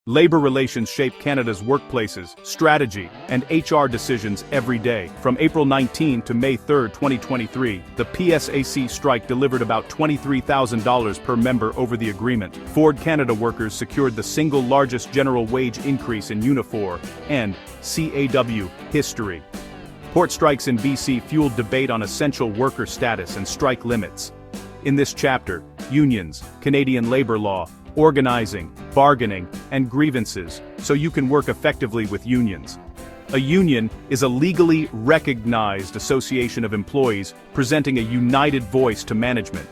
Labor relations shape Canada's workplaces, strategy, and HR decisions every day. From April 19 to May 3, 2023, the PSAC strike delivered about $23,000 per member over the agreement. Ford Canada workers secured the single largest general wage increase in Unifor and CAW history. Port strikes in BC fueled debate on essential worker status and strike limits. In this chapter, unions, Canadian labor law, organizing, bargaining, and grievances, so you can work effectively with unions. A union is a legally recognized association of employees presenting a united voice to management.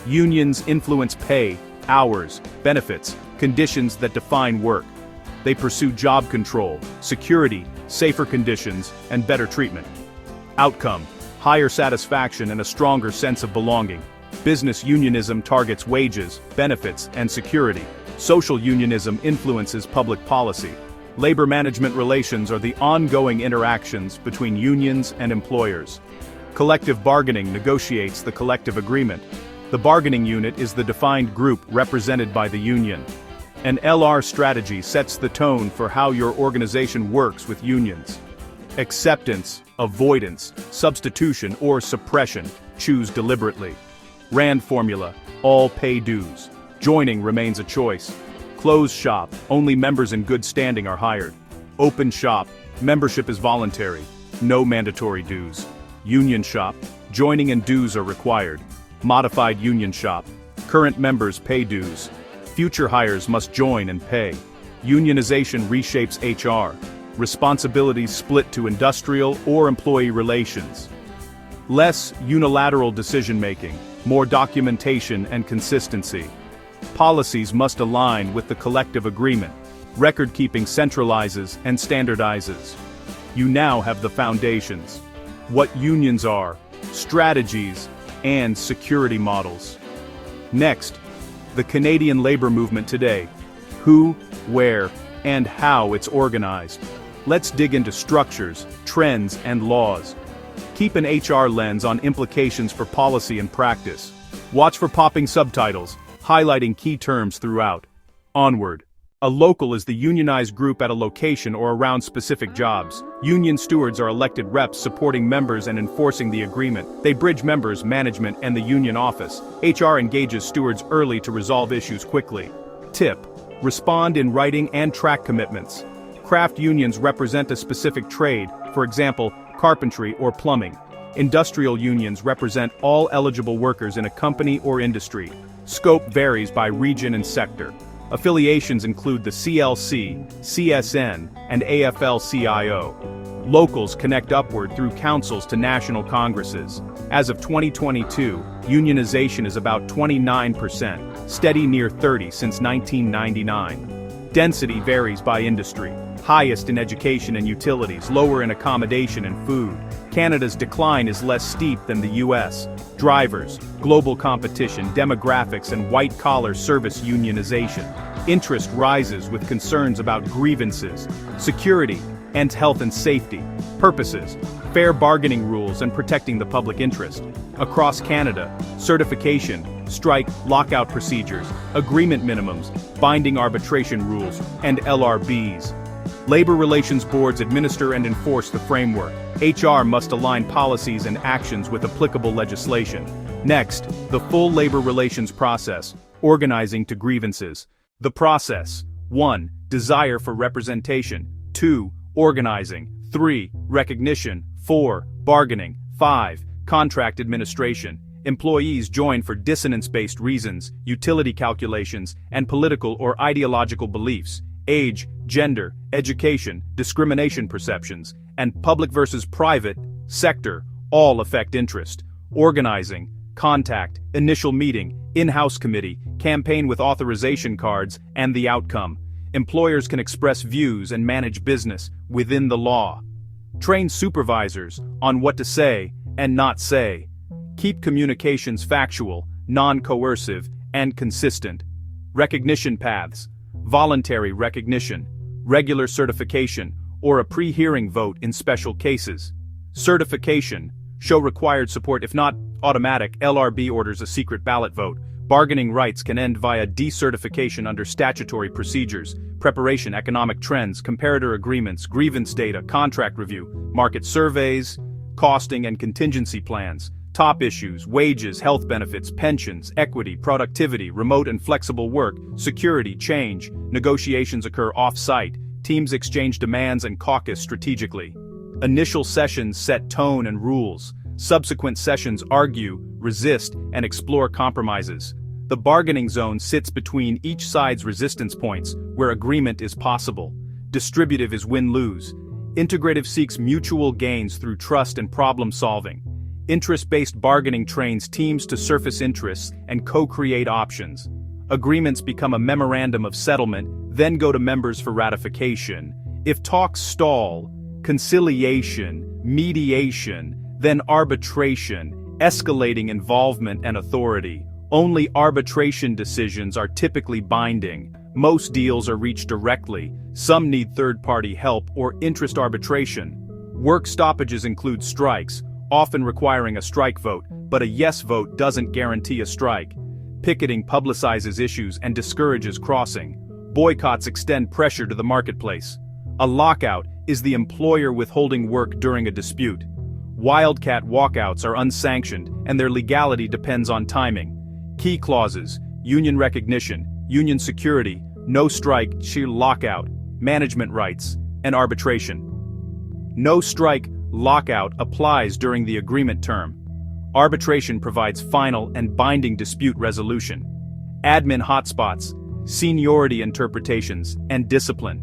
Unions influence pay, hours, benefits, conditions that define work. They pursue job control, security, safer conditions, and better treatment. Outcome: higher satisfaction and a stronger sense of belonging. Business unionism targets wages, benefits, and security. Social unionism influences public policy. Labor management relations are the ongoing interactions between unions and employers. Collective bargaining negotiates the collective agreement. The bargaining unit is the defined group represented by the union. An LR strategy sets the tone for how your organization works with unions. Acceptance, avoidance, substitution, or suppression. Choose deliberately. Rand formula: all pay dues. Joining remains a choice. Closed shop: only members in good standing are hired. Open shop: membership is voluntary. No mandatory dues. Union shop: joining and dues are required. Modified union shop: current members pay dues. Future hires must join and pay. Unionization reshapes HR. Responsibilities split to industrial or employee relations. Less unilateral decision-making, more documentation and consistency. Policies must align with the collective agreement. Record-keeping centralizes and standardizes. You now have the foundations: what unions are, strategies, and security models. Next, the Canadian labor movement today. Who, where, and how it's organized. Let's dig into structures, trends, and laws. Keep an HR lens on implications for policy and practice. Watch for popping subtitles, highlighting key terms throughout. Onward. A local is the unionized group at a location or around specific jobs. Union stewards are elected reps supporting members and enforcing the agreement. They bridge members, management, and the union office. HR engages stewards early to resolve issues quickly. Tip: respond in writing and track commitments. Craft unions represent a specific trade, for example, carpentry or plumbing. Industrial unions represent all eligible workers in a company or industry. Scope varies by region and sector. Affiliations include the CLC, CSN, and AFL-CIO. Locals connect upward through councils to national congresses. As of 2022, unionization is about 29%, steady near 30% since 1999. Density varies by industry. Highest in education and utilities, lower in accommodation and food. Canada's decline is less steep than the US. Drivers, global competition, demographics, and white-collar service unionization. Interest rises with concerns about grievances, security, and health and safety. Purposes: fair bargaining rules and protecting the public interest. Across Canada: certification, strike, lockout procedures, agreement minimums, binding arbitration rules, and LRBs. Labor relations boards administer and enforce the framework. HR must align policies and actions with applicable legislation. Next, the full labor relations process, organizing to grievances. The process: 1. Desire for representation. 2. Organizing. 3. Recognition. 4. Bargaining. 5. Contract administration. Employees join for dissonance-based reasons, utility calculations, and political or ideological beliefs. Age, gender, education, discrimination perceptions, and public versus private sector all affect interest. Organizing, contact, initial meeting, in-house committee, campaign with authorization cards, and the outcome. Employers can express views and manage business within the law. Train supervisors on what to say and not say. Keep communications factual, non-coercive, and consistent. Recognition paths: voluntary recognition, regular certification, or a pre-hearing vote in special cases. Certification: show required support. If not automatic, LRB orders a secret ballot vote. Bargaining rights can end via decertification under statutory procedures, preparation, economic trends, comparator agreements, grievance data, contract review, market surveys, costing and contingency plans, top issues, wages, health benefits, pensions, equity, productivity, remote and flexible work, security, change. Negotiations occur off-site, teams exchange demands and caucus strategically. Initial sessions set tone and rules. Subsequent sessions argue, resist, and explore compromises. The bargaining zone sits between each side's resistance points, where agreement is possible. Distributive is win-lose. Integrative seeks mutual gains through trust and problem-solving. Interest-based bargaining trains teams to surface interests and co-create options. Agreements become a memorandum of settlement, then go to members for ratification. If talks stall, conciliation, mediation, then arbitration, escalating involvement and authority. Only arbitration decisions are typically binding. Most deals are reached directly. Some need third-party help or interest arbitration. Work stoppages include strikes, often requiring a strike vote, but a yes vote doesn't guarantee a strike. Picketing publicizes issues and discourages crossing. Boycotts extend pressure to the marketplace. A lockout is the employer withholding work during a dispute. Wildcat walkouts are unsanctioned, and their legality depends on timing. Key clauses: union recognition, union security, no strike, sheer lockout, management rights, and arbitration. No strike, lockout applies during the agreement term. Arbitration provides final and binding dispute resolution. Admin hotspots, seniority interpretations, and discipline.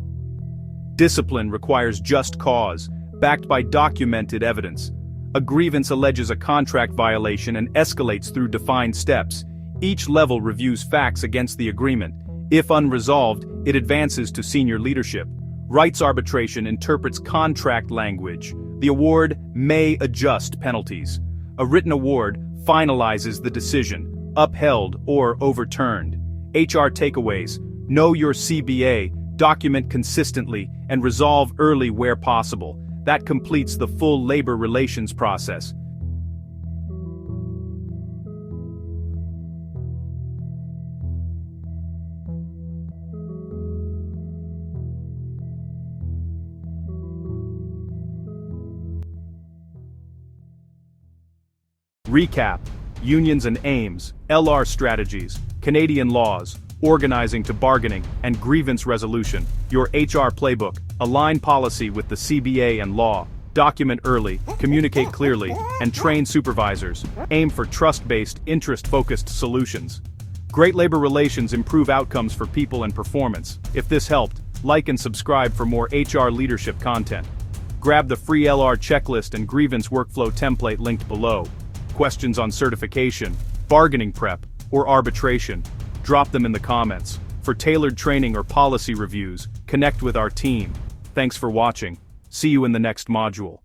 Discipline requires just cause, backed by documented evidence. A grievance alleges a contract violation and escalates through defined steps. Each level reviews facts against the agreement. If unresolved, it advances to senior leadership. Rights arbitration interprets contract language. The award may adjust penalties. A written award finalizes the decision, upheld or overturned. HR takeaways: know your CBA, document consistently, and resolve early where possible. That completes the full labor relations process. Recap: unions and aims, LR strategies, Canadian laws, organizing to bargaining, and grievance resolution. Your HR playbook: align policy with the CBA and law, document early, communicate clearly, and train supervisors. Aim for trust-based, interest-focused solutions. Great labor relations improve outcomes for people and performance. If this helped, like and subscribe for more HR leadership content. Grab the free LR checklist and grievance workflow template linked below. Questions on certification, bargaining prep, or arbitration? Drop them in the comments. For tailored training or policy reviews, connect with our team. Thanks for watching. See you in the next module.